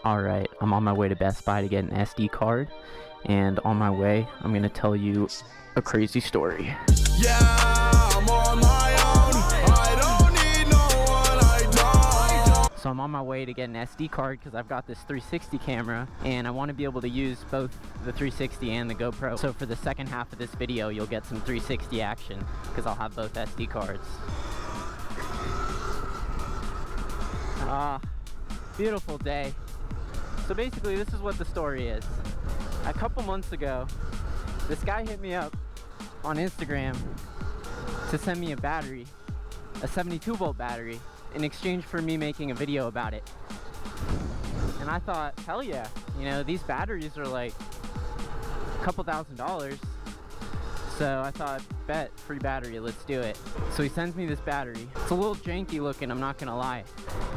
Alright, I'm on my way to Best Buy to get an SD card, and on my way, I'm gonna tell you a crazy story. Yeah, I'm on my own. I don't need no one. I don't. So I'm on my way to get an SD card because I've got this 360 camera, and I want to be able to use both the 360 and the GoPro. So for the second half of this video, you'll get some 360 action because I'll have both SD cards. Beautiful day. So basically, this is what the story is. A couple months ago, this guy hit me up on Instagram to send me a battery, a 72-volt battery, in exchange for me making a video about it. And I thought, hell yeah, you know, these batteries are like a couple $1,000s. So I thought, bet, free battery, let's do it. So he sends me this battery. It's a little janky looking, I'm not gonna lie.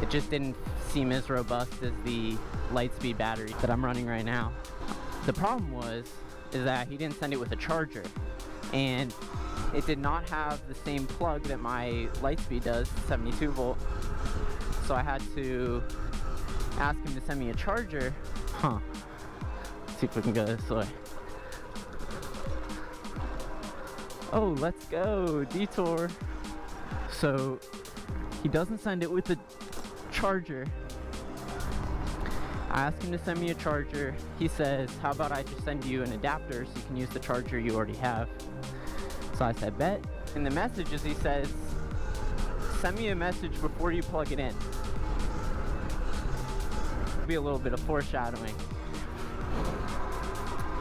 It just didn't seem as robust as the Lightspeed battery that I'm running right now. The problem is that he didn't send it with a charger, and it did not have the same plug that my Lightspeed does, 72 volt. So I had to ask him to send me a charger. Let's see if we can go this way. Oh, let's go, detour. So he doesn't send it with the charger. I asked him to send me a charger. He says, how about I just send you an adapter so you can use the charger you already have. So I said, bet. In the messages he says, send me a message before you plug it in. Be a little bit of foreshadowing.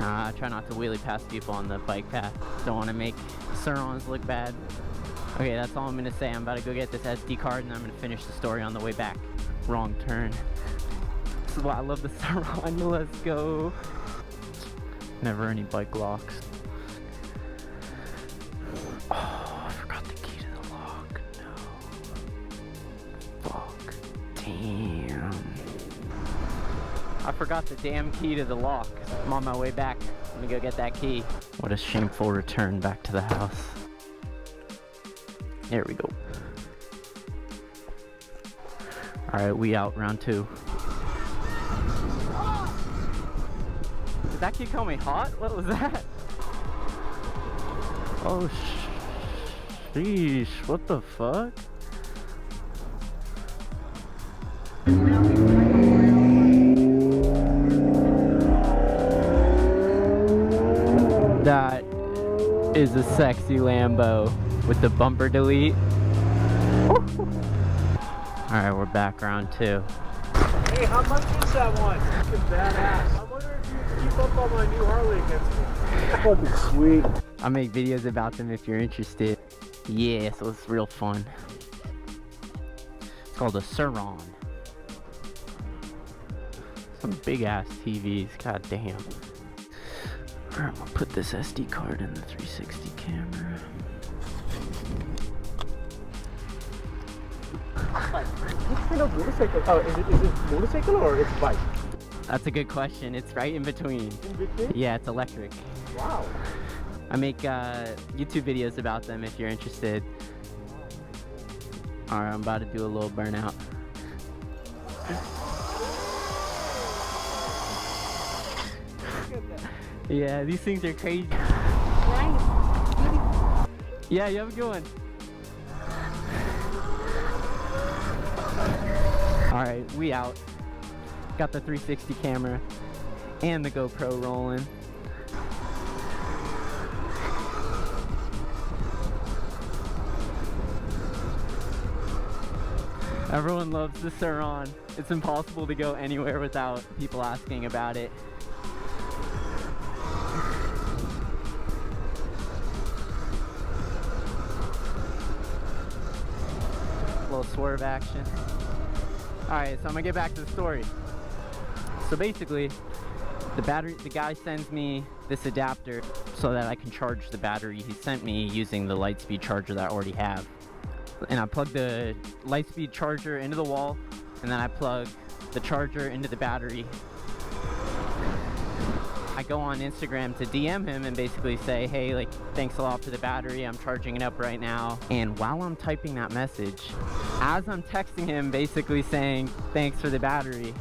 I try not to wheelie past people on the bike path. Don't want to make Sur Rons look bad. Okay, that's all I'm going to say. I'm about to go get this SD card and I'm going to finish the story on the way back. Wrong turn. This is why I love the Sur Ron. Let's go. Never any bike locks. Oh, I forgot the key to the lock. No. Fuck. Damn. I forgot the damn key to the lock. I'm on my way back. I'm gonna go get that key. What a shameful return back to the house. There we go. Alright, we out, round 2. Did that kid call me hot? What was that? Oh, sheesh, what the fuck? That is a sexy Lambo with the bumper delete. Alright, we're back round 2. Hey, how much is that one? Fucking badass. I wonder if you keep up on my new Harley against me. Fucking sweet. I make videos about them if you're interested. Yeah, so it's real fun. It's called a Sur Ron. Some big ass TVs, god damn. Alright, I'm gonna put this SD card in the 360 camera. What kind of motorcycle? Oh, is it motorcycle or it's bike? That's a good question. It's right in between. In between? Yeah, it's electric. Wow. I make YouTube videos about them if you're interested. Alright, I'm about to do a little burnout. Yeah, these things are crazy. Nice. Yeah, you have a good one. Alright, we out. Got the 360 camera and the GoPro rolling. Everyone loves the Sur Ron. It's impossible to go anywhere without people asking about it. Little swerve action. Alright, so I'm gonna get back to the story. So basically, the guy sends me this adapter so that I can charge the battery he sent me using the Lightspeed charger that I already have. And I plug the Lightspeed charger into the wall, and then I plug the charger into the battery. I go on Instagram to DM him and basically say, hey, like, thanks a lot for the battery, I'm charging it up right now. And while I'm typing that message, as I'm texting him basically saying thanks for the battery,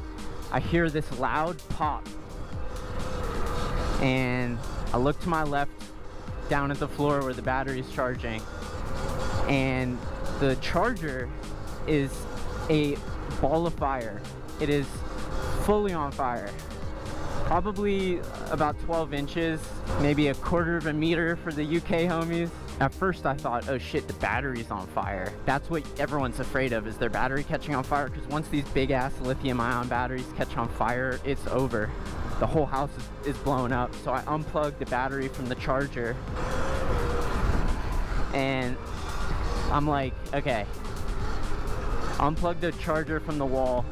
I hear this loud pop, and I look to my left down at the floor where the battery is charging, and the charger is a ball of fire. It is fully on fire. Probably about 12 inches, maybe a quarter of a meter for the UK homies. At first I thought, oh shit, the battery's on fire. That's what everyone's afraid of, is their battery catching on fire, because once these big ass lithium ion batteries catch on fire, it's over. The whole house is blown up. So I unplugged the battery from the charger, and I'm like, okay, unplug the charger from the wall.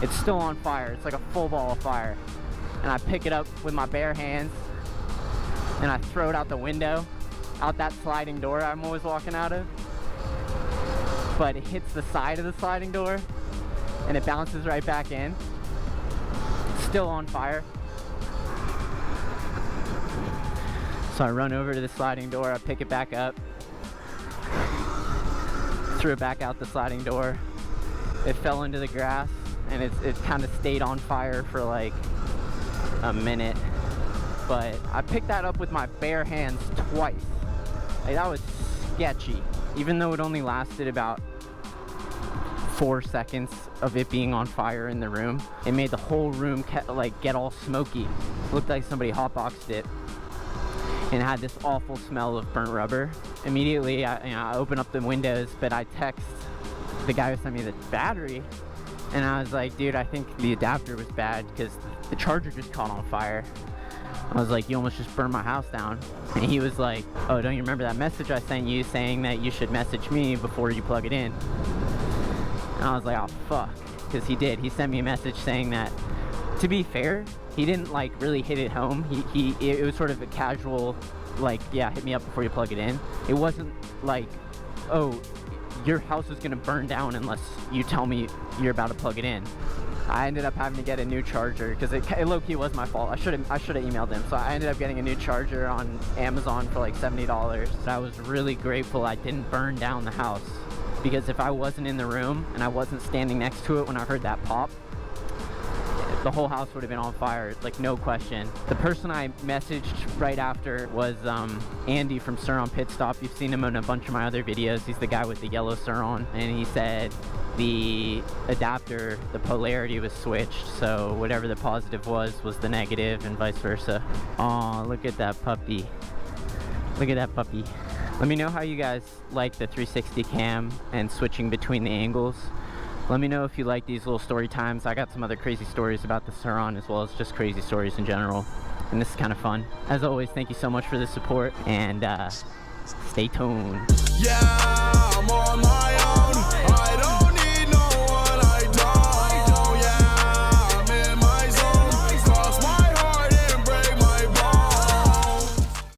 It's still on fire. It's like a full ball of fire. And I pick it up with my bare hands and I throw it out the window, out that sliding door I'm always walking out of. But it hits the side of the sliding door and it bounces right back in. It's still on fire. So I run over to the sliding door, I pick it back up, threw it back out the sliding door. It fell into the grass, and it kind of stayed on fire for like a minute. But I picked that up with my bare hands twice. Like, that was sketchy. Even though it only lasted about 4 seconds of it being on fire in the room, it made the whole room get all smoky. Looked like somebody hotboxed it, and had this awful smell of burnt rubber. Immediately, I open up the windows, but I text the guy who sent me the battery, and I was like, dude, I think the adapter was bad because the charger just caught on fire. I was like, you almost just burned my house down. And he was like, oh, don't you remember that message I sent you saying that you should message me before you plug it in? And I was like, oh fuck, because he did. He sent me a message saying that. To be fair, he didn't like really hit it home. It was sort of a casual, like, yeah, hit me up before you plug it in. It wasn't like, oh, your house is gonna burn down unless you tell me you're about to plug it in. I ended up having to get a new charger because it low-key was my fault. I should have emailed him. So I ended up getting a new charger on Amazon for like $70. I was really grateful I didn't burn down the house, because if I wasn't in the room and I wasn't standing next to it when I heard that pop, the whole house would have been on fire, like no question. The person I messaged right after was Andy from Sur Ron Pit Stop. You've seen him in a bunch of my other videos. He's the guy with the yellow Sur Ron, and he said the adapter, the polarity was switched, so whatever the positive was the negative, and vice versa. Oh, look at that puppy. Look at that puppy. Let me know how you guys like the 360 cam and switching between the angles. Let me know if you like these little story times. I got some other crazy stories about the Sur Ron, as well as just crazy stories in general. And this is kind of fun. As always, thank you so much for the support, and stay tuned. Yeah, I'm